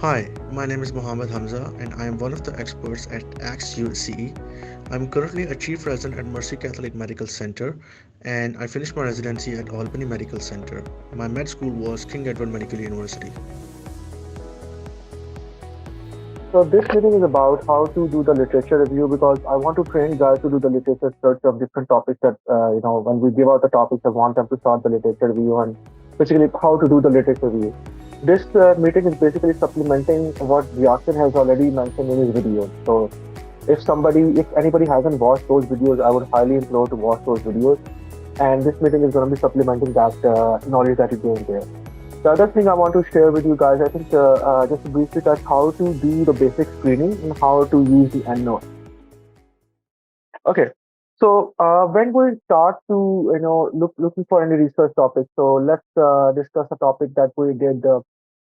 Hi, my name is Mohammed Hamza and I am one of the experts at AxeUSCE. I'm currently a chief resident at Mercy Catholic Medical Center and I finished my residency at Albany Medical Center. My med school was King Edward Medical University. So this meeting is about how to do the literature review because I want to train guys to do the literature search of different topics that when we give out the topics, I want them to start the literature review and basically how to do the literature review. This meeting is basically supplementing what Yasin has already mentioned in his videos. So if anybody hasn't watched those videos, I would highly implore to watch those videos. And this meeting is going to be supplementing that knowledge that you gained there. The other thing I want to share with you guys, I think just to briefly touch how to do the basic screening and how to use the EndNote. Okay, so when we start to looking for any research topics, so let's discuss a topic that we did.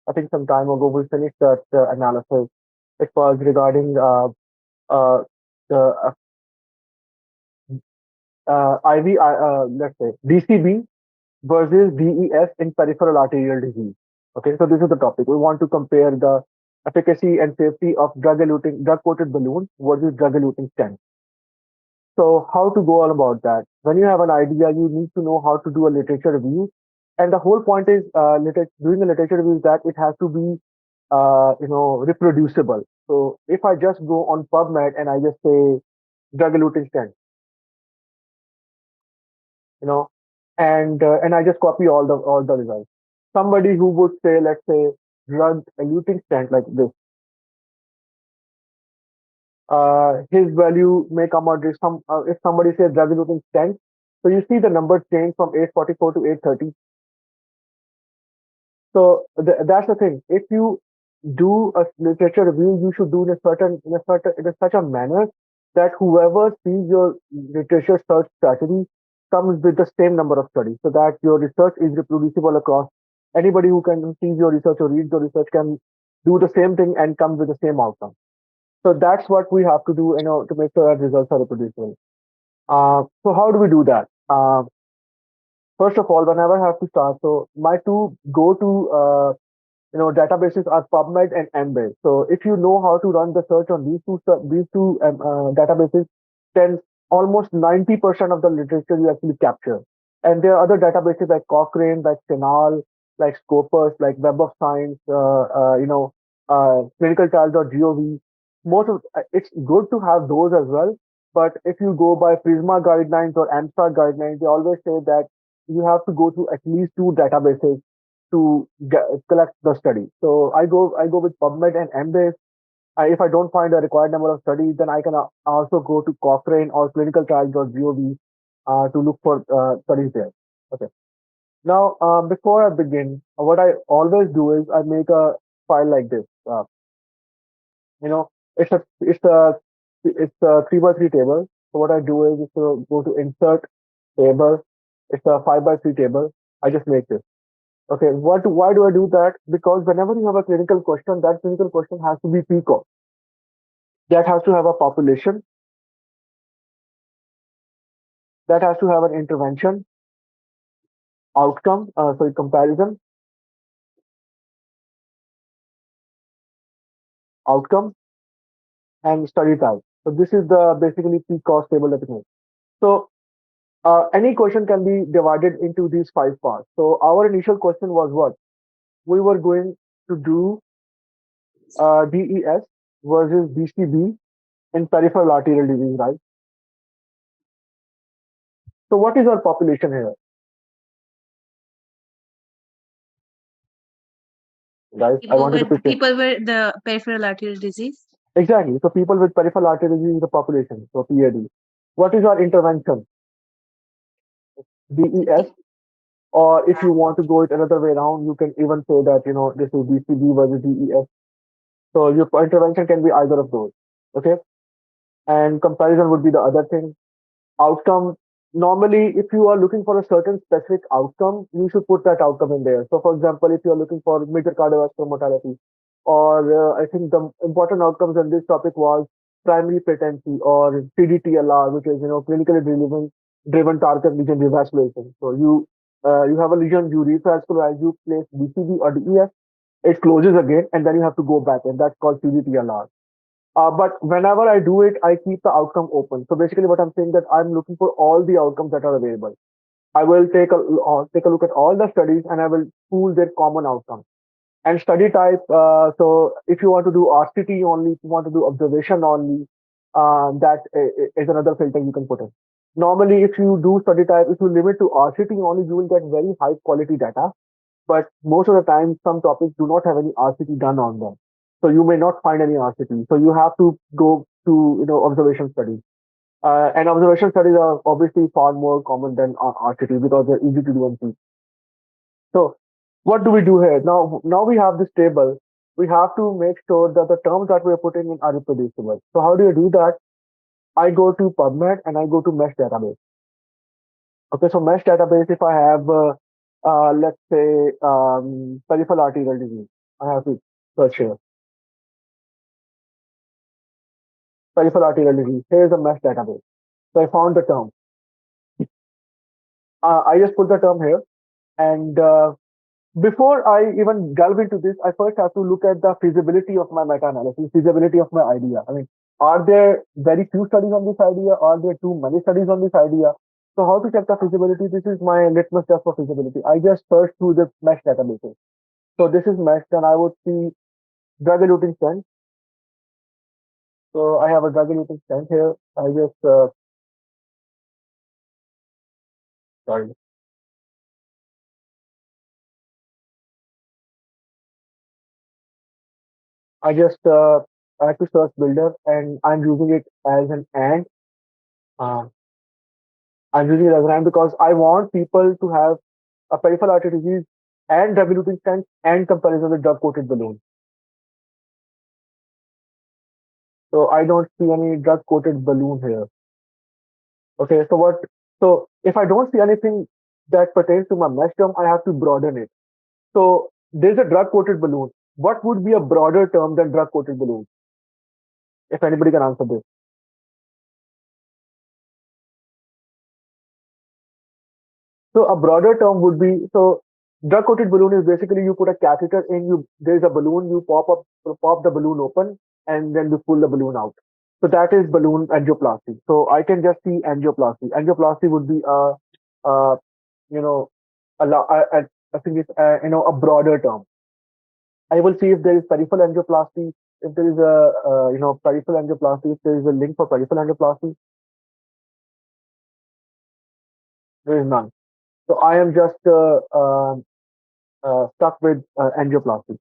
I think some time ago we finished that analysis. It was regarding uh, the let's say DCB versus DES in peripheral arterial disease. Okay, so this is the topic. We want to compare the efficacy and safety of drug-coated balloons versus drug-eluting stents. So how to go on about that? When you have an idea, you need to know how to do a literature review. And the whole point is doing a literature review is that it has to be reproducible. So if I just go on PubMed and I just say drug-eluting stent, you know, and I just copy all the results. Somebody who would say, let's say, drug-eluting stent like this, his value may come out as if somebody says drug-eluting stent, so you see the numbers change from 844 to 830. So that's the thing. If you do a literature review, you should do in such a manner that whoever sees your literature search strategy comes with the same number of studies, so that your research is reproducible across anybody who can see your research or read the research can do the same thing and come with the same outcome. So that's what we have to do, to make sure that results are reproducible. So how do we do that? First of all, whenever I have to start, so my two go-to databases are PubMed and Embase. So if you know how to run the search on these two databases, then almost 90% of the literature you actually capture. And there are other databases like Cochrane, like Canal, like Scopus, like Web of Science, clinicaltrials.gov. It's good to have those as well. But if you go by Prisma guidelines or AMSTAR guidelines, they always say that you have to go through at least two databases to collect the study. So I go with PubMed and Embase. If I don't find a required number of studies, then I can also go to Cochrane or clinicaltrials.gov to look for studies there. Okay. Now, before I begin, what I always do is I make a file like this. You know, it's a 3 by 3 table. So what I do is to go to insert table. It's a 5 by 3 table. I just make this. Okay, why do I do that? Because whenever you have a clinical question, that clinical question has to be PCO. That has to have a population, that has to have an intervention, outcome, sorry, comparison, outcome, and study type. So this is the basically PCOS table that we make. So any question can be divided into these 5 parts. So our initial question was what? We were going to do DES versus DCB in peripheral arterial disease, right? So what is our population here, guys? I wanted to pitch in. People with the peripheral arterial disease. Exactly. So people with peripheral artery disease is the population. So PAD. What is our intervention? DES. Or if you want to go it another way around, you can even say that this is DCB versus DES. So your intervention can be either of those. Okay. And comparison would be the other thing. Outcome. Normally, if you are looking for a certain specific outcome, you should put that outcome in there. So, for example, if you are looking for major cardiovascular mortality, or I think the important outcomes in this topic was primary patency or CDTLR, which is clinically driven target lesion revascularization. So you have a lesion, you revascularize, you place DCB or DES. It closes again, and then you have to go back, and that's called CDTLR. But whenever I do it, I keep the outcome open. So basically, what I'm saying that I'm looking for all the outcomes that are available. I will take a look at all the studies, and I will pool their common outcomes. And study type. So if you want to do RCT only, if you want to do observation only, is another filter you can put in. Normally, if you do study type, if you limit to RCT only, you will get very high quality data. But most of the time, some topics do not have any RCT done on them. So you may not find any RCT. So you have to go to observation studies. And observation studies are obviously far more common than RCT because they're easy to do and see. So what do we do here? Now we have this table. We have to make sure that the terms that we're putting in are reproducible. So how do you do that? I go to PubMed and I go to mesh database. Okay, so mesh database, if I have, let's say, peripheral arterial disease, I have to search here. Peripheral arterial disease. Here's the mesh database. So I found the term. I just put the term here, and before I even delve into this, I first have to look at the feasibility of my meta-analysis, feasibility of my idea. I mean, are there very few studies on this idea? Are there too many studies on this idea? So how to check the feasibility? This is my litmus test for feasibility. I just search through the mesh databases. So this is mesh, and I would see drug-eluting stent. So I have a drug-eluting stent here. I just, sorry. I just add to search builder, and I'm using it as an and. Uh, I'm using it as an and because I want people to have a peripheral artery disease and drug-eluting stent and comparison with drug-coated balloon. So I don't see any drug-coated balloon here. Okay, so what? So if I don't see anything that pertains to my mesh term, I have to broaden it. So there's a drug-coated balloon. What would be a broader term than drug-coated balloon? If anybody can answer this. So a broader term would be, so drug-coated balloon is basically you put a catheter in, there's a balloon, you pop the balloon open, and then you pull the balloon out. So that is balloon angioplasty. So I can just see angioplasty. Angioplasty would be a you know I think it's a broader term. I will see if there is peripheral angioplasty, if there is a peripheral angioplasty, if there is a link for peripheral angioplasty. There is none. So I am just stuck with angioplasty.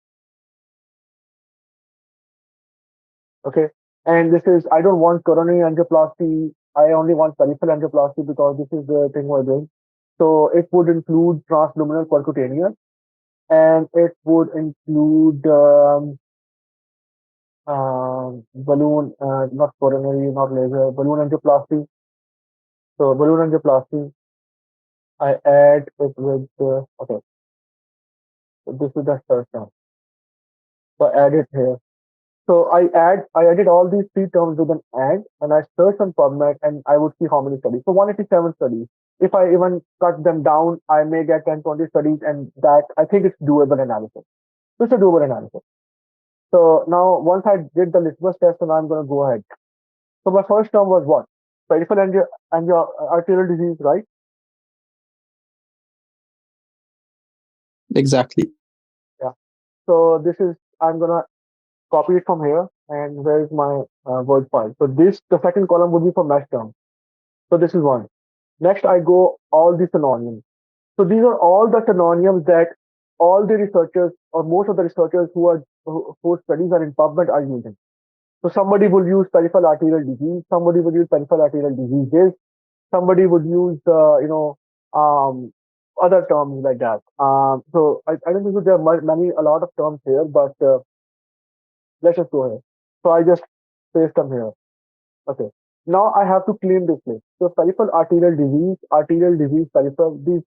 Okay, and this is I don't want coronary angioplasty. I only want peripheral angioplasty because this is the thing we're doing. So it would include transluminal percutaneous, and it would include balloon, not coronary, not laser, balloon angioplasty. So balloon angioplasty, I add it with okay. So this is the first term. So I add it here. So I added all these three terms with an add, and I searched on PubMed, and I would see how many studies. So 187 studies. If I even cut them down, I may get 10, 20 studies, and that I think it's doable analysis. So it's a doable analysis. So now once I did the litmus test, and I'm going to go ahead. So my first term was what? Peripheral arterial disease, right? Exactly. Yeah. So this is I'm gonna copy it from here, and where is my Word file? So the second column would be for mesh term. So this is one. Next, I go all the synonyms. So these are all the synonyms that all the researchers or most of the researchers whose studies are in PubMed are using. So somebody will use peripheral arterial disease, somebody would use peripheral arterial diseases, somebody would use um, other terms like that. So I don't think there are a lot of terms here, but let's just go here. So I just paste them here. Okay. Now I have to clean this list. So peripheral arterial disease, peripheral, these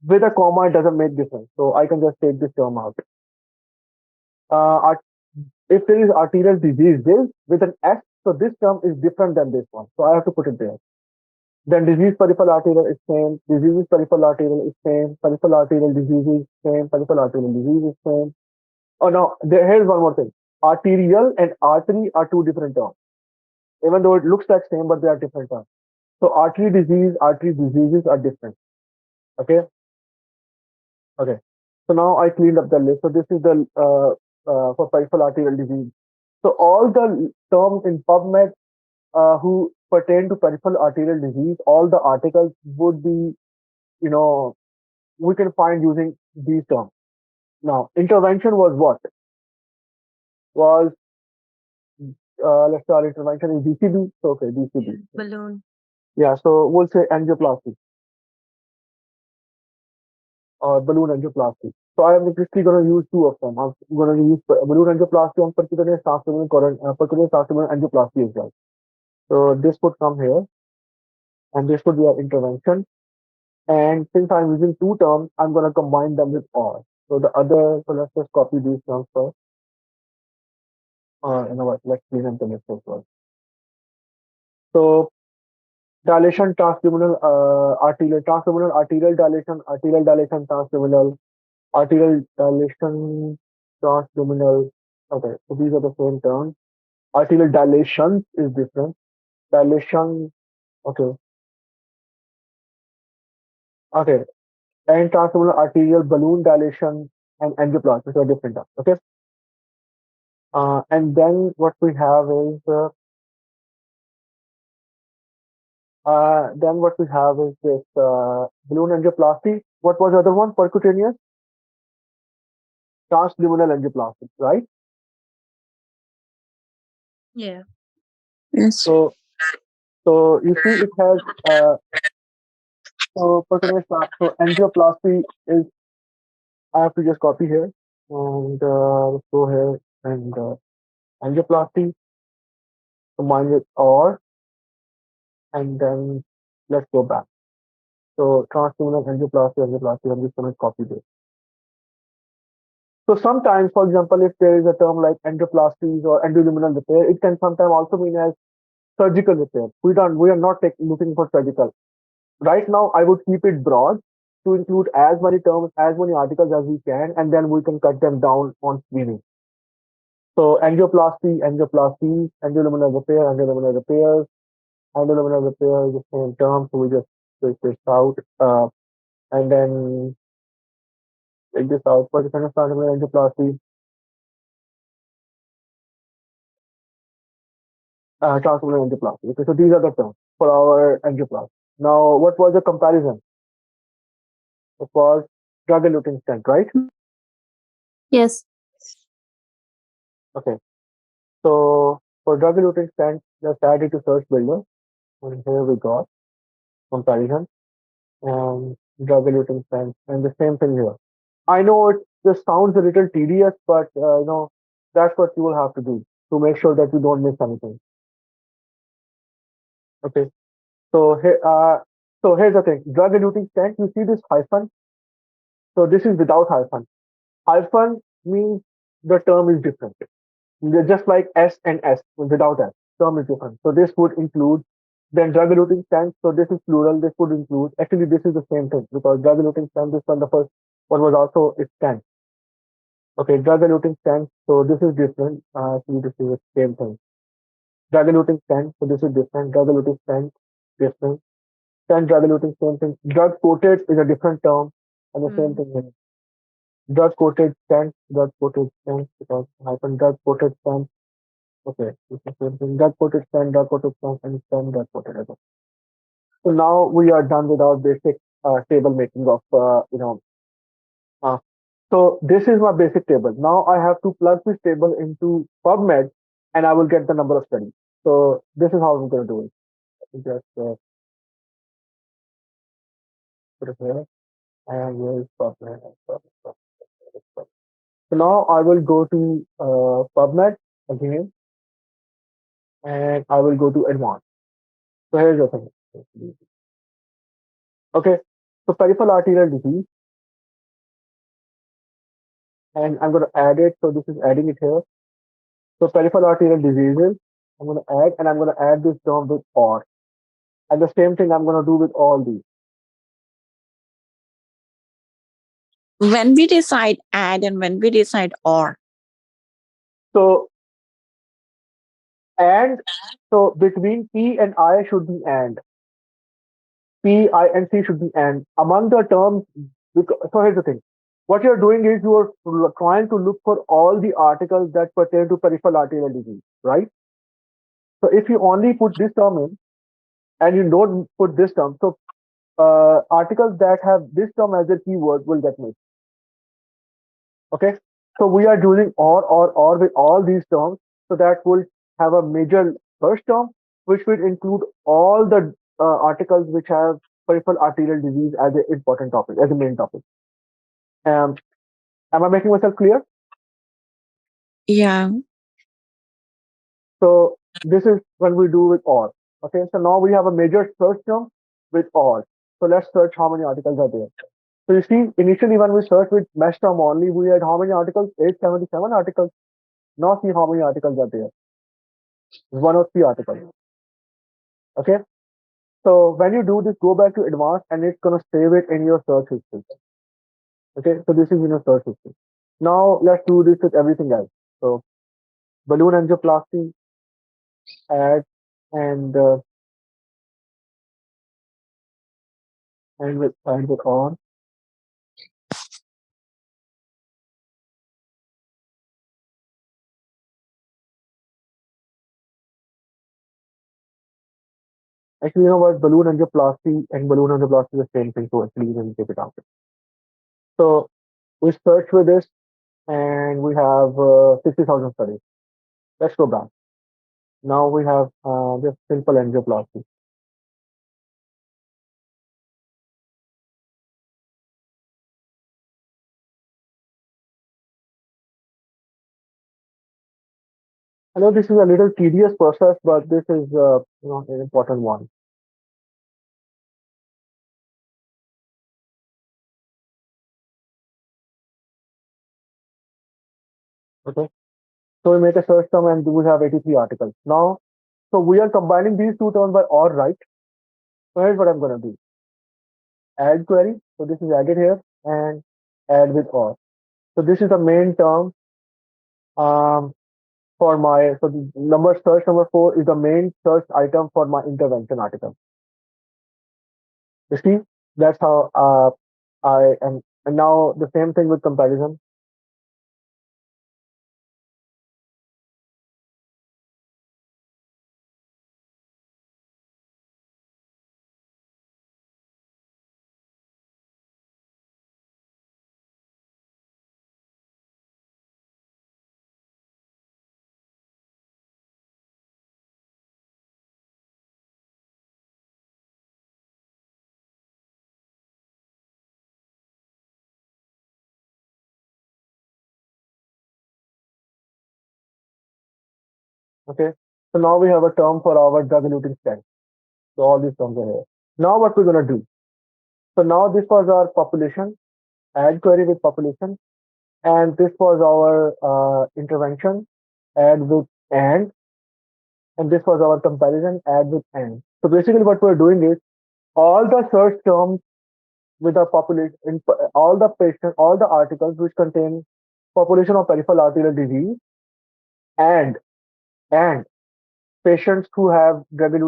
with a comma, it doesn't make difference. So I can just take this term out. If there is arterial diseases with an S, so this term is different than this one. So I have to put it there. Then disease peripheral arterial is same, diseases peripheral arterial is same, peripheral arterial disease is same, peripheral arterial disease is same. Oh no, here's one more thing. Arterial and artery are two different terms. Even though it looks like same, but they are different terms. So artery diseases are different. Okay, okay. So now I cleaned up the list. So this is the for peripheral arterial disease. So all the terms in PubMed who pertain to peripheral arterial disease, all the articles would be, you know, we can find using these terms. Now, intervention was what? Was let's say our intervention is DCB. So okay, DCB. Balloon. Yeah, so we'll say angioplasty or balloon angioplasty. So I am basically going to use two of them. I'm going to use balloon angioplasty and percutaneous transluminal angioplasty as well. So this would come here, and this would be our intervention. And since I'm using two terms, I'm going to combine them with or. So let's just copy these terms first. You know what? Let's clean up the list as well. So dilation, transluminal arterial dilation, transluminal, arterial dilation, transluminal. Okay, so these are the same terms. Arterial dilation is different. Dilation, okay, okay, and transluminal arterial balloon dilation and angioplasty are different terms. Okay, and then what we have is this balloon angioplasty. What was the other one? Percutaneous transluminal angioplasty, right? Yeah. Yes. So, so you see, it has so angioplasty is. I have to just copy here and let's go here and angioplasty combine with or and then let's go back. So transluminal angioplasty. I'm just going to copy this. So sometimes, for example, if there is a term like angioplasties or endoluminal repair, it can sometimes also mean as surgical repair. We are not looking for surgical. Right now, I would keep it broad to include as many terms, as many articles as we can, and then we can cut them down on screening. So endoluminal repairs, endoluminal repair is the same term, so we just take this out, and then take this out. For the kind of angioplasty, transluminal angioplasty. Okay, so these are the terms for our angioplasty. Now, what was the comparison? It was drug-eluting stent, right? Yes. Okay. So for drug-eluting stent, just add it to search builder, and here we got comparison and drug-eluting stent, and the same thing here. I know it just sounds a little tedious, but that's what you will have to do to make sure that you don't miss anything. Okay. So here, here's the thing: drug-eluting stent. You see this hyphen? So this is without hyphen. Hyphen means the term is different. They're just like S and S without S. Term is different. So this would include then drug-eluting stents. So this is plural. This would include. Actually, this is the same thing because drug-eluting stent. This one, the first one was also its stent. Okay, drug-eluting stent. So this is different. Actually, this is the same thing. Drug-eluting stent. So this is different. Drug-eluting stent, different. Stent drug-eluting same thing. Drug-coated is a different term, and the same Mm. thing here. Drug-coated stent because hyphen drug-coated stent. Okay, this is same thing. Drug-coated stent, and stent drug-coated as well. So now we are done with our basic table making of Uh, so this is my basic table. Now I have to plug this table into PubMed, and I will get the number of studies. So this is how I'm going to do it. Just put it here, and here is PubMed. So now I will go to PubMed again, and I will go to advanced. So here's the thing. Okay, so peripheral arterial disease, and I'm going to add it. So this is adding it here. So peripheral arterial diseases, I'm going to add, and I'm going to add this term with or. And the same thing I'm going to do with all these. When we decide add and when we decide or. So and so between P and I should be and. P, I, and C should be and. Among the terms, so here's the thing. What you're doing is you're trying to look for all the articles that pertain to peripheral arterial disease, right? So if you only put this term in and you don't put this term, so articles that have this term as a keyword will get missed. Okay, so we are using or with all these terms, so that will have a major first term, which will include all the articles which have peripheral arterial disease as an important topic, as a main topic. Um, am I making myself clear? Yeah. So this is when we do with or. Okay, so now we have a major search term with or. So let's search how many articles are there. So you see, initially when we searched with mesh term only, we had how many articles? 877 articles. Now see how many articles are there. 103 articles. Okay. So when you do this, go back to advanced and it's gonna save it in your search history. Okay. So this is in your search history. Now let's do this with everything else. So balloon angioplasty, add, and and with on. Actually, you know what? Balloon angioplasty and balloon angioplasty is the same thing. So actually, you can take it out. So we search with this and we have 60,000 studies. Let's go back. Now we have just simple angioplasty. I know this is a little tedious process, but this is an important one. Okay, so we make a search term and we have 83 articles. Now, so we are combining these two terms by or, right? So here's what I'm going to do: add query. So this is added here and add with or. So this is the main term um, for my. So the number search number 4 is the main search item for my intervention article. You see, that's how I am. And now the same thing with comparison. Okay, so now we have a term for our drug-eluting stent. So all these terms are here. Now what we're gonna do? So now this was our population, add query with population, and this was our intervention, add with and this was our comparison, add with and. So basically what we're doing is all the search terms with the population, all the patient, all the articles which contain population of peripheral arterial disease and and patients who have coated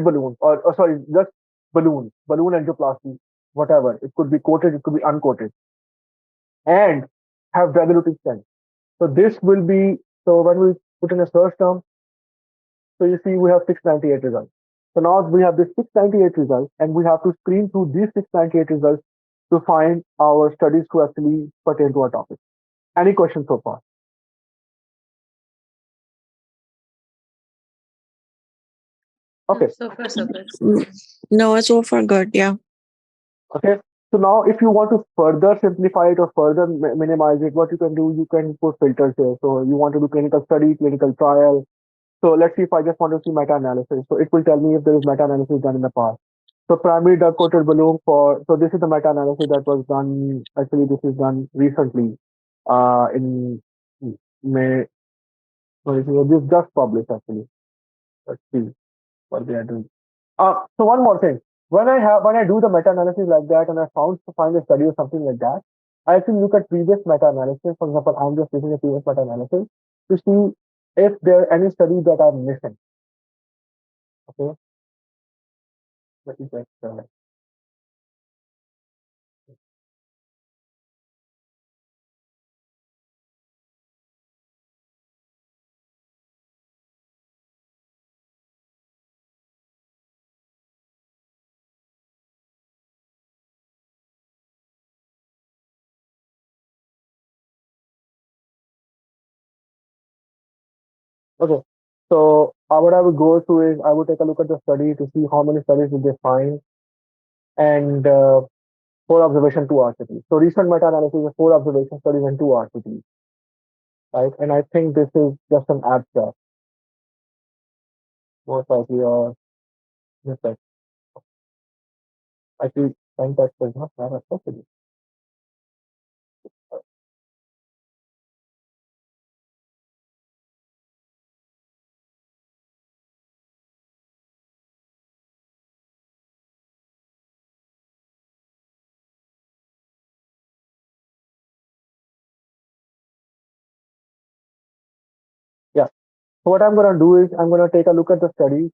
balloons or sorry, just balloon angioplasty, whatever. It could be coated, it could be uncoated, and have drug-eluting stent. So this will be, so when we put in a search term, so you see we have 698 results. So now we have this 698 results and we have to screen through these 698 results to find our studies to actually pertain to our topic. Any questions so far? Okay. So far, so good. No, it's all for good. Yeah. Okay. So now if you want to further simplify it or further minimize it, what you can do, you can put filters here. So you want to do clinical study, clinical trial. So let's see if I just want to see meta-analysis. So it will tell me if there is meta-analysis done in the past. So primary drug-coated balloon so this is the meta-analysis that was done. Actually, this is done recently in May. This just published actually. Let's see what they are doing. So one more thing. When I do the meta-analysis like that and I find a study or something like that, I actually look at previous meta-analysis. For example, I'm just using a previous meta-analysis to see if there are any studies that are missing. Okay, let me just okay. So what I would go through is I would take a look at the study to see how many studies did they find and four observation, two RCTs. So recent meta-analysis is four observation studies and two RCTs, right? And I think this is just an abstract, most likely, or just like actually, time text does not have accessibility. Yeah. So what I'm gonna do is I'm gonna take a look at the study.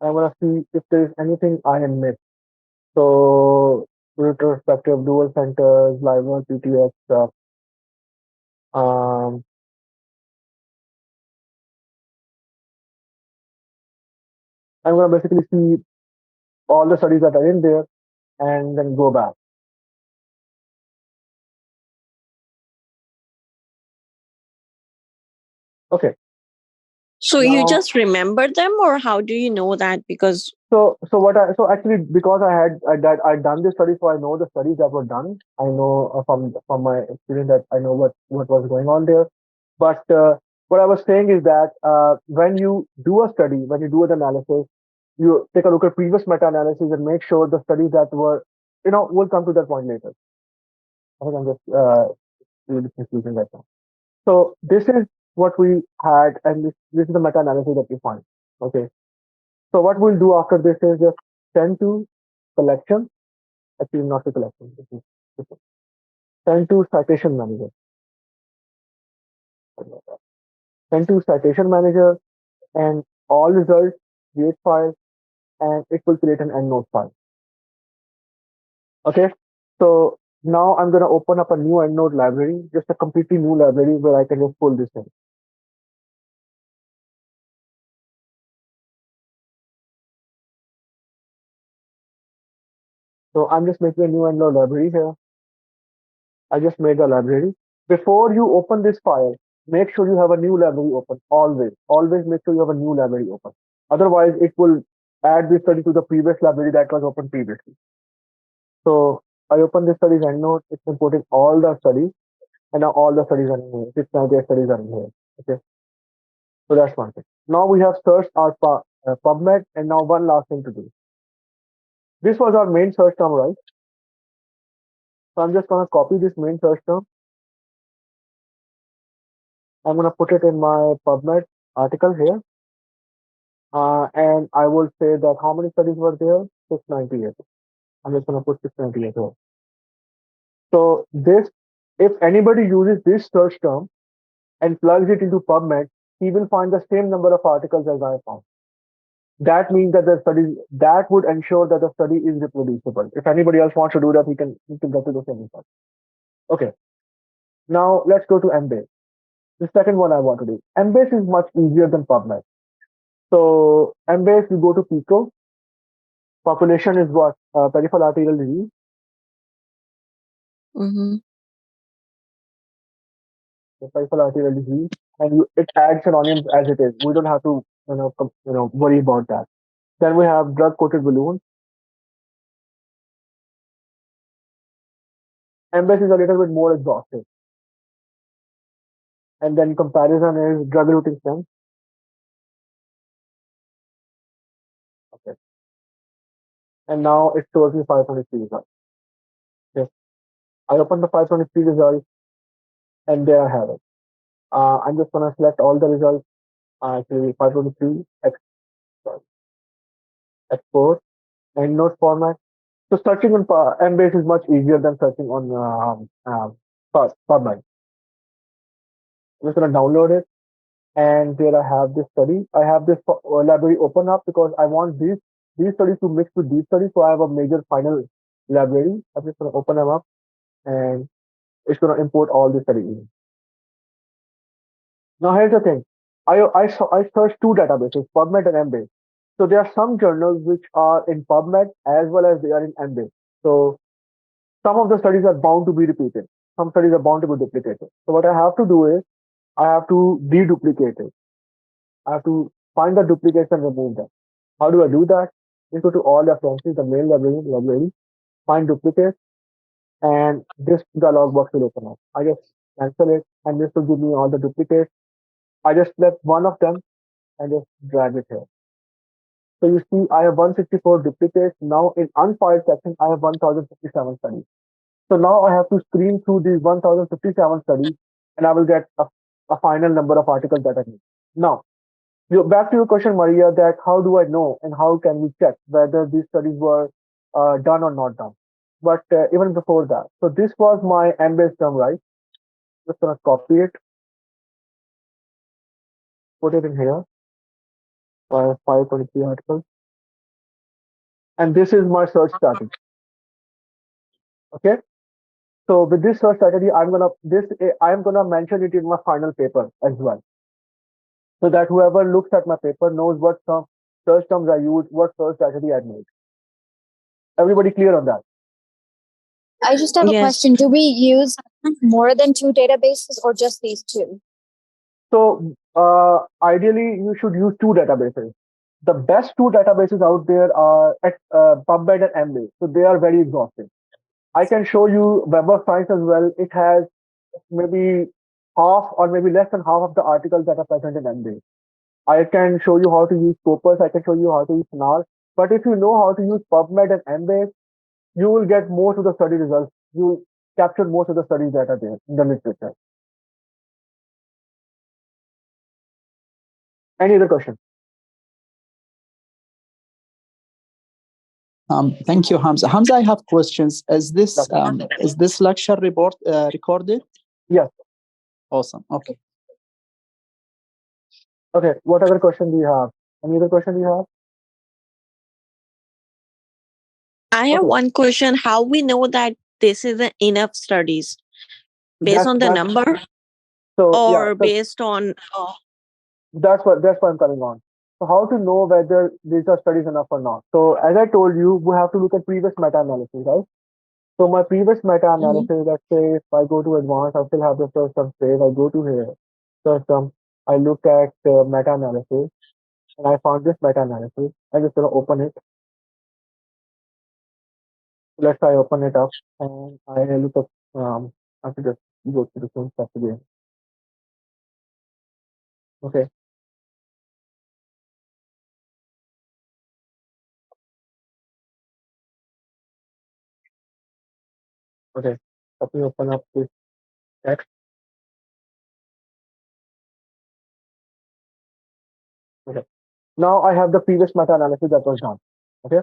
I'm gonna see if there is anything I am missed. So retrospective, dual centers, live PTS stuff. Um, I'm gonna basically see all the studies that are in there and then go back. Okay. So you Now, just remember them, or how do you know that? Because so actually because I'd done this study, so I know the studies that were done. I know from my experience that I know what was going on there. But what I was saying is that when you do a study, when you do an analysis, you take a look at previous meta-analysis and make sure the studies that were, we'll come to that point later. I think I'm just really confusing right now. So this is what we had, and this is the meta-analysis that we find. Okay. So what we'll do after this is just send to collection. Actually, not to collection. This is send to citation manager. Send to citation manager and all results, create file, and it will create an EndNote file. Okay. So now I'm going to open up a new EndNote library, just a completely new library where I can just pull this in. So I'm just making a new EndNote library here. I just made the library. Before you open this file, make sure you have a new library open. Always, always make sure you have a new library open. Otherwise, it will add this study to the previous library that was open previously. So I open this studies EndNote. It's importing all the studies, and now all the studies are in here. 698 studies are in here. Okay, so that's one thing. Now we have searched our PubMed, and now one last thing to do. This was our main search term, right? So I'm just gonna copy this main search term. I'm gonna put it in my PubMed article here. And I will say that how many studies were there? 698. I'm just going to put 698 here. So this, if anybody uses this search term and plugs it into PubMed, he will find the same number of articles as I found. That means that the study, that would ensure that the study is reproducible. If anybody else wants to do that, he can get to the same result. Okay. Now let's go to Embase. The second one I want to do. Embase is much easier than PubMed. So Embase, you go to Pico. Population is what? Peripheral arterial disease. mm-hmm. The peripheral arterial disease, and it adds synonyms as it is. We don't have to, worry about that. Then we have drug-coated balloons. Embase is a little bit more exhaustive. And then comparison is drug-eluting stents. Okay. And now it shows me 523 results. Yes. I open the 523 results, and there I have it. I'm just going to select all the results. Actually, 523, export, EndNote format, So searching on Embase is much easier than searching on PubMed. I'm just gonna download it, and there I have this study. I have this library open up because I want these studies to mix with these studies. So I have a major final library. I'm just gonna open them up, and it's gonna import all the studies. Now here's the thing. I searched two databases, PubMed and Embase. So there are some journals which are in PubMed as well as they are in Embase. So some of the studies are bound to be repeated. Some studies are bound to be duplicated. So what I have to do is I have to deduplicate it. I have to find the duplicates and remove them. How do I do that? You go to all references, the main library, find duplicates, and this dialog box will open up. I just cancel it, and this will give me all the duplicates. I just select one of them and just drag it here. So you see, I have 164 duplicates. Now in unfiled section, I have 1057 studies. So now I have to screen through these 1057 studies, and I will get a final number of articles that I need. Now, back to your question, Maria, that how do I know and how can we check whether these studies were done or not done? But even before that, so this was my Embase term, right? Just gonna copy it, put it in here, 523 articles, and this is my search strategy. Okay, so with this search strategy, I'm gonna mention it in my final paper as well, so that whoever looks at my paper knows what some search terms I use, what search strategy I made. Everybody clear on that? I just have a Yes. question. Do we use more than two databases or just these two? So ideally, you should use two databases. The best two databases out there are at PubMed and Embase. So they are very exhaustive. I can show you Web of Science as well. It has maybe half or maybe less than half of the articles that are present in Embase. I can show you how to use Scopus. I can show you how to use SNAR. But if you know how to use PubMed and Embase, you will get most of the study results. You capture most of the studies that are there in the literature. Any other question? Thank you, Hamza. Hamza, I have questions. Is this lecture report recorded? Yes. Awesome. Okay. Okay. What other question do you have? Any other question do you have? I have Okay. one question. How we know that this is enough studies? Based on the That's number so yeah. or So based on that's what I'm coming on. So how to know whether these are studies enough or not? So as I told you, we have to look at previous meta-analysis, right? So my previous Mhm. meta-analysis, let's say if I go to advanced, I still have the first term saved. I go to here, first term, I look at meta-analysis, and I found this meta-analysis. I'm just gonna open it. Let's say I open it up, and I look up. I have to just go to the same stuff again. Okay. Okay. Let me open up this text. Okay. Now I have the previous meta-analysis that was done. Okay.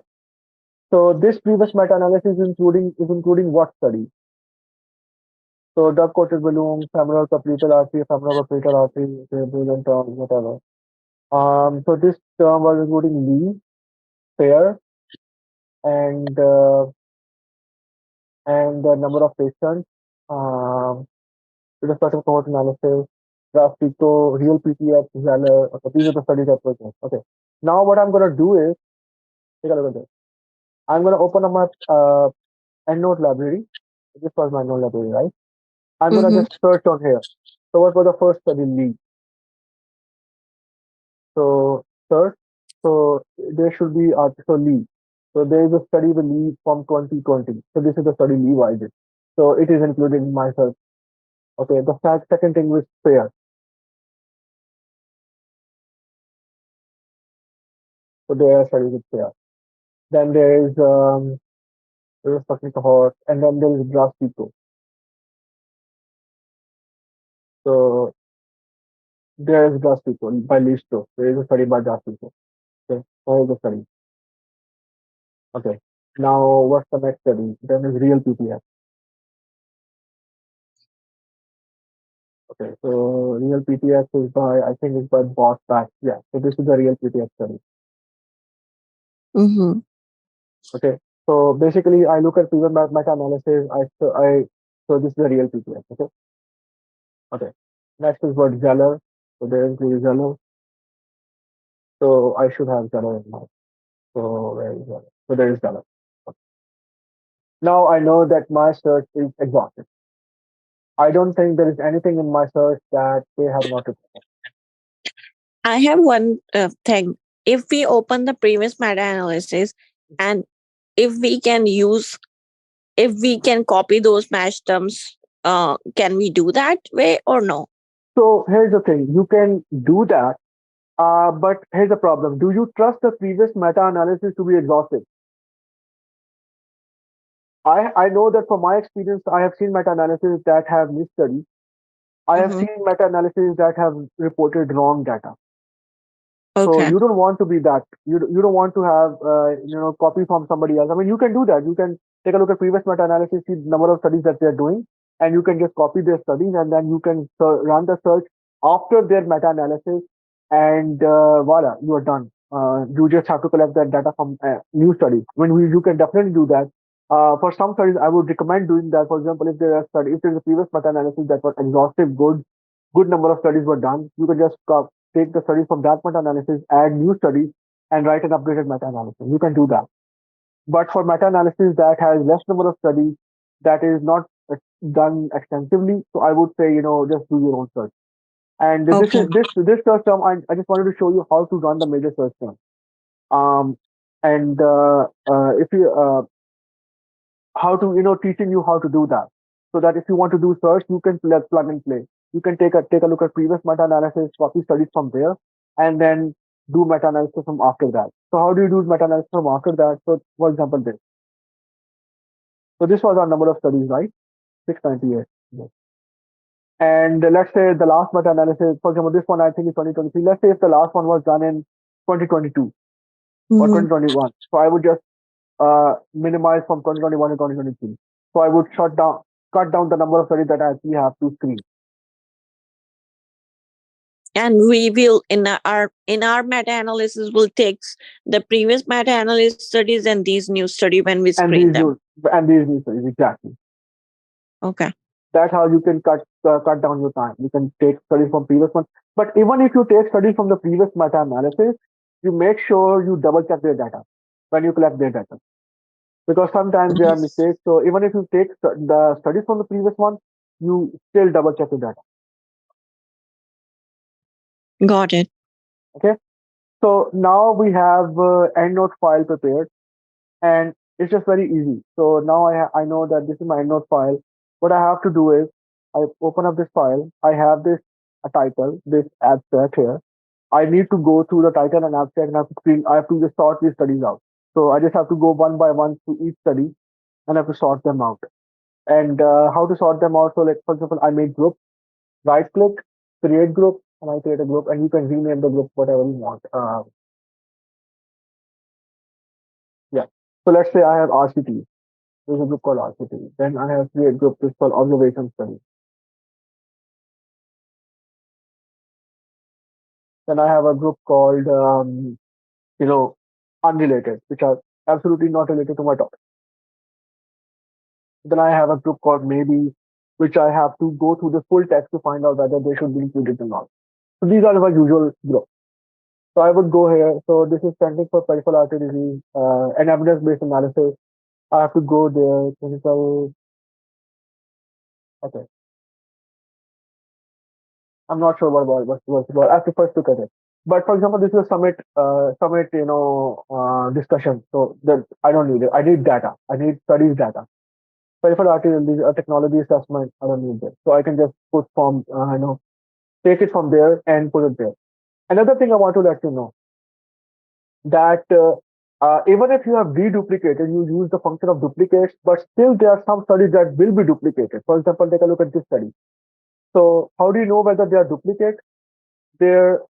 So this previous meta-analysis is including what study? So duct coated balloon, femoral popliteal artery, femoral popliteal artery, brilliant term, whatever. So this term was including Lee, pair, and the number of patients. With a certain cohort analysis, Grafico, real PTX, Zeller. Okay, these are the studies that were done. Okay. Now what I'm gonna do is take a look at this. I'm gonna open up my EndNote library. This was my EndNote library, right? I'm gonna Mhm. just search on here. So what was the first study? Lee. So search. So there should be so Lee. So there is a study with Lee from 2020. So this is the study Lee I did. So it is included in my search. Okay. The second thing was pair. So there are studies with pair. Then there is fucking cohort, and then there is grass people. So there is grass people by Listo. There is a study by grass people. Okay. There is a study. Okay. Now, what's the next study? Then is real PTS. Okay, so real PTS is by, I think it's by Boss Back. Yeah, so this is the real PTS study. Mm-hmm. Okay, so basically, I look at previous meta-analysis. So this is the real PTS. Okay, okay. Next is what Zeller. So there is the Zeller. So I should have Zeller in mind. So where is Zeller? So there is Zeller. Okay. Now I know that my search is exhausted. I don't think there is anything in my search that they have not reported. I have one thing. If we open the previous meta analysis and if we can use, if we can copy those match terms, can we do that way or no? So here's the thing: you can do that, but here's the problem: do you trust the previous meta-analysis to be exhaustive? I know that from my experience, I have seen meta-analysis that have missed studies. I have Mm-hmm. seen meta-analysis that have reported wrong data. So Okay. you don't want to be that. You don't want to have copy from somebody else. I mean, you can do that. You can take a look at previous meta-analysis, see the number of studies that they're doing, and you can just copy their studies, and then you can run the search after their meta-analysis, and voila, you are done. You just have to collect that data from new studies. You can definitely do that. For some studies, I would recommend doing that. For example, if there's a previous meta-analysis that was exhaustive, good number of studies were done, you can just take the studies from that meta-analysis, add new studies, and write an upgraded meta-analysis. You can do that. But for meta-analysis that has less number of studies, that is not done extensively, so I would say, just do your own search. And Okay. this search term, I just wanted to show you how to run the major search term. Um, and if you how to teaching you how to do that, so that if you want to do search, you can plug and play. You can take a look at previous meta-analysis, copy studies from there, and then do meta-analysis from after that. So how do you do meta-analysis from after that? So for example, this was our number of studies, right? 698. Yes. And let's say the last meta-analysis, for example, this one I think is 2023. Let's say if the last one was done in 2022 or Mm-hmm. 2021, so I would just minimize from 2021 to 2023. So I would cut down the number of studies that I actually have to screen. And we will in our meta analysis will take the previous meta analysis studies and these new study when we And screen them. these new studies, exactly. Okay. That's how you can cut down your time. You can take studies from previous one. But even if you take studies from the previous meta analysis, you make sure you double check their data when you collect their data, because sometimes there are Mhm. mistakes. So even if you take the studies from the previous one, you still double check the data. Got it. Okay. So now we have EndNote file prepared, and it's just very easy. So now I know that this is my EndNote file. What I have to do is I open up this file. I have this a title, this abstract here. I need to go through the title and abstract, and I have to just sort these studies out. So I just have to go one by one through each study, and I have to sort them out. And how to sort them out? So like for example, I make group, right click, create group, and I create a group, and you can rename the group whatever you want. Yeah. So let's say I have RCT. There's a group called RCT. Then I have create group this called observation study. Then I have a group called you know unrelated, which are absolutely not related to my topic. Then I have a group called maybe, which I have to go through the full text to find out whether they should be included or not. So these are my usual groups. So I would go here. So this is standing for peripheral artery disease, and evidence-based analysis. I have to go there. Clinical. Okay. I'm not sure what's about. I have to first look at it. But for example, this is a summit, discussion. So that I don't need it. I need data. I need studies data. Peripheral artery disease, technology assessment. I don't need that. So I can just put from, take it from there and put it there. Another thing I want to let you know that even if you have deduplicated, you use the function of duplicates, but still there are some studies that will be duplicated. For example, take a look at this study. So how do you know whether they are duplicate? They're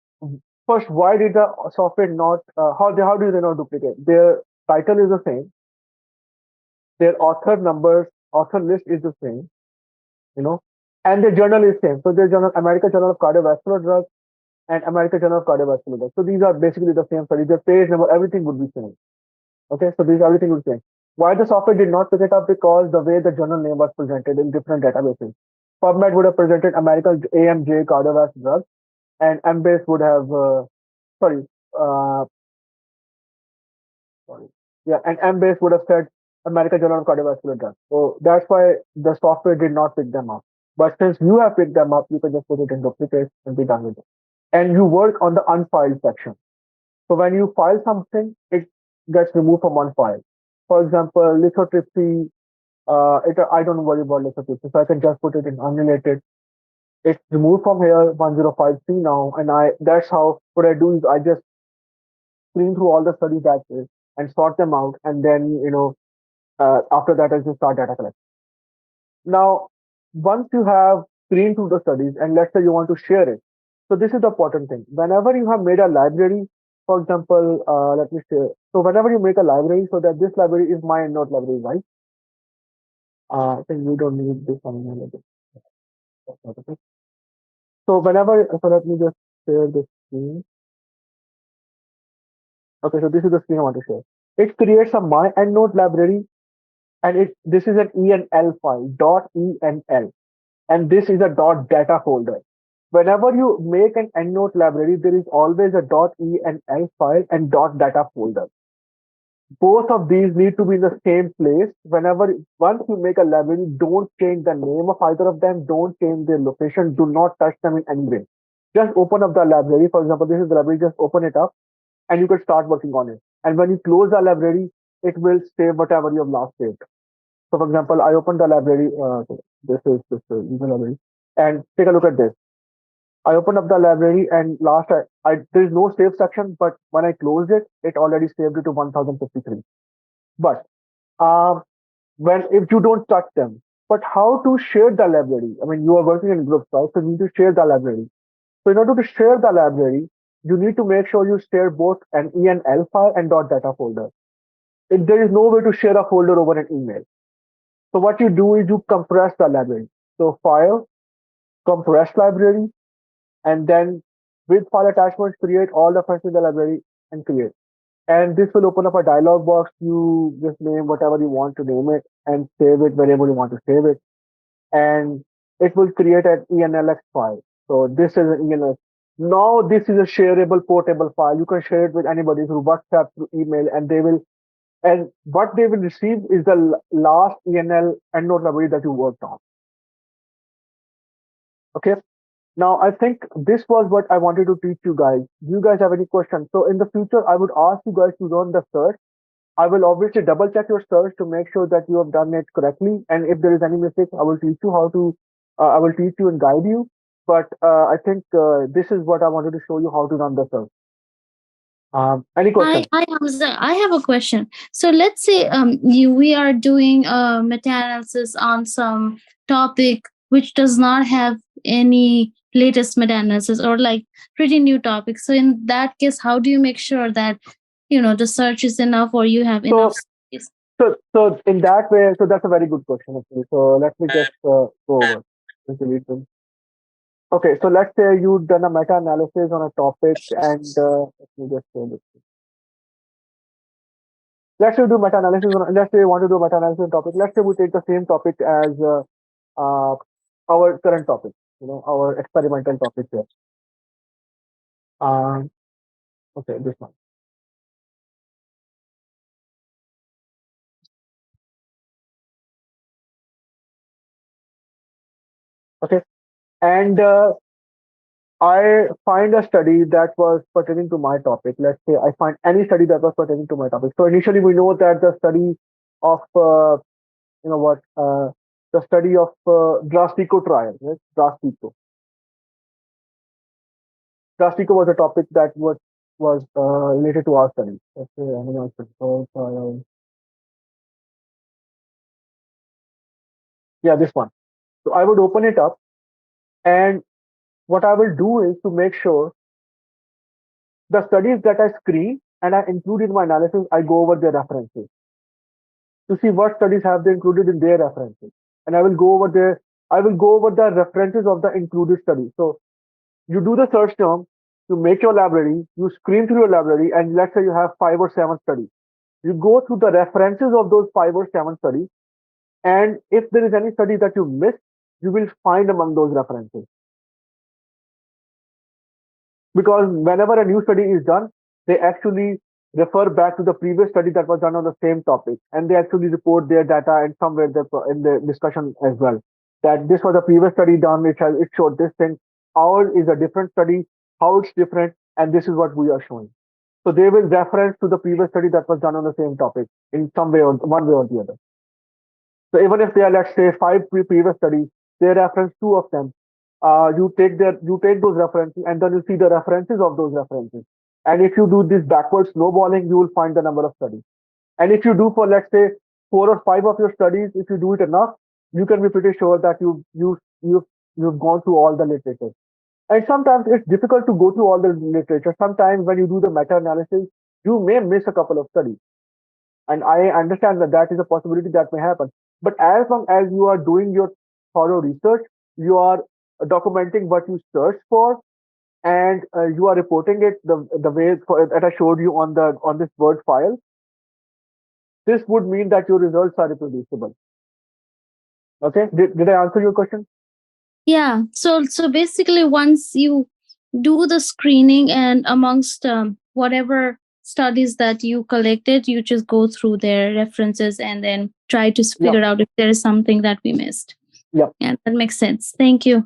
first, why did the software not? How do they not duplicate? Their title is the same, their author list is the same, you know, and their journal is same. So their journal, American Journal of Cardiovascular Drugs and American Journal of Cardiovascular Drugs. So these are basically the same study. Their page number, everything would be same. Okay, so these everything would change. Why the software did not pick it up? Because the way the journal name was presented in different databases. PubMed would have presented American AMJ cardiovascular drugs, and Embase would have sorry, uh, sorry, yeah, and Embase would have said American Journal of Cardiovascular Drugs. So that's why the software did not pick them up. But since you have picked them up, you can just put it in duplicate and be done with it. And you work on the unfiled section. So when you file something, it gets removed from one file. For example, lithotripsy, I don't worry about lithotripsy, so I can just put it in unrelated. It's removed from here, 105C now, and that's how, what I do is I just screen through all the study batches and sort them out, and then, after that, I just start data collection. Now, once you have screened through the studies, and let's say you want to share it, so this is the important thing. Whenever you have made a library, for example, let me share. So whenever you make a library, so that this library is my EndNote library, right? I think we don't need this one. So let me just share this screen. Okay, so this is the screen I want to share. It creates a my EndNote library, and this is an enl file, .enl, and this is a .data folder. Whenever you make an EndNote library, there is always a .enl file and .data folder. Both of these need to be in the same place. Once you make a library, don't change the name of either of them, don't change their location, do not touch them in any way. Just open up the library. For example, this is the library, just open it up and you can start working on it. And when you close the library, it will save whatever you have last saved. So for example, I opened the library, this is the library, and take a look at this. I opened up the library and there is no save section, but when I closed it, it already saved it to 1053. But if you don't touch them, but how to share the library? I mean, you are working in groups, right? So you need to share the library. So in order to share the library, you need to make sure you share both an enl file and .data folder. There is no way to share a folder over an email. So what you do is you compress the library. So file, compress library, and then with file attachments, create all the files in the library and create. And this will open up a dialog box. You just name whatever you want to name it and save it wherever you want to save it. And it will create an enlx file. So this is an enlx. Now this is a shareable, portable file. You can share it with anybody through WhatsApp, through email, and what they will receive is the last ENL EndNote library that you worked on. Okay. Now, I think this was what I wanted to teach you guys. Do you guys have any questions? So in the future, I would ask you guys to run the search. I will obviously double check your search to make sure that you have done it correctly. And if there is any mistake, I will teach you I will teach you and guide you. But I think this is what I wanted to show you how to run the search. Any questions? Hi, Hamza. I have a question. So let's say we are doing a meta-analysis on some topic which does not have any latest meta-analysis or like pretty new topic. So in that case, how do you make sure that the search is enough or you have enough space? So in that way, so that's a very good question actually. So let me just go over. Okay, so let's say you've done a meta-analysis on a topic, and let me just say this. Let's say you do meta-analysis on. Let's say you want to do meta-analysis on topic. Let's say we take the same topic as our current topic. Our experimental topic here. Okay, this one. Okay, and I find a study that was pertaining to my topic. Let's say I find any study that was pertaining to my topic. So initially, we know that the study of the study of Drastico trial, right? Drastico. Drastico was a topic that was related to our study. Let's say animal control trial. Yeah, this one. So I would open it up, and what I will do is to make sure the studies that I screen and I include in my analysis, I go over their references. to see what studies have they included in their references. And I will go over the references of the included studies. So you do the search term, you make your library, you screen through your library, and let's say you have 5 or 7 studies. You go through the references of those 5 or 7 studies, and if there is any study that you missed, you will find among those references. Because whenever a new study is done, they actually refer back to the previous study that was done on the same topic, and they actually report their data and somewhere in the discussion as well. That this was a previous study done, it showed this thing. Ours is a different study, how it's different, and this is what we are showing. So they will reference to the previous study that was done on the same topic in some way or one way or the other. So even if there are, let's say, 5 previous studies, they reference 2 of them. You take those references and then you see the references of those references. And if you do this backward snowballing, you will find the number of studies. And if you do for, let's say, 4 or 5 of your studies, if you do it enough, you can be pretty sure that you've gone through all the literature. And sometimes it's difficult to go through all the literature. Sometimes when you do the meta-analysis, you may miss a couple of studies. And I understand that is a possibility that may happen. But as long as you are doing your thorough research, you are documenting what you searched for, and you are reporting it the way that I showed you on this Word file, this would mean that your results are reproducible. Okay, did I answer your question? Yeah. So basically, once you do the screening and amongst whatever studies that you collected, you just go through their references and then try to figure out if there is something that we missed. Yeah. Yeah, that makes sense. Thank you.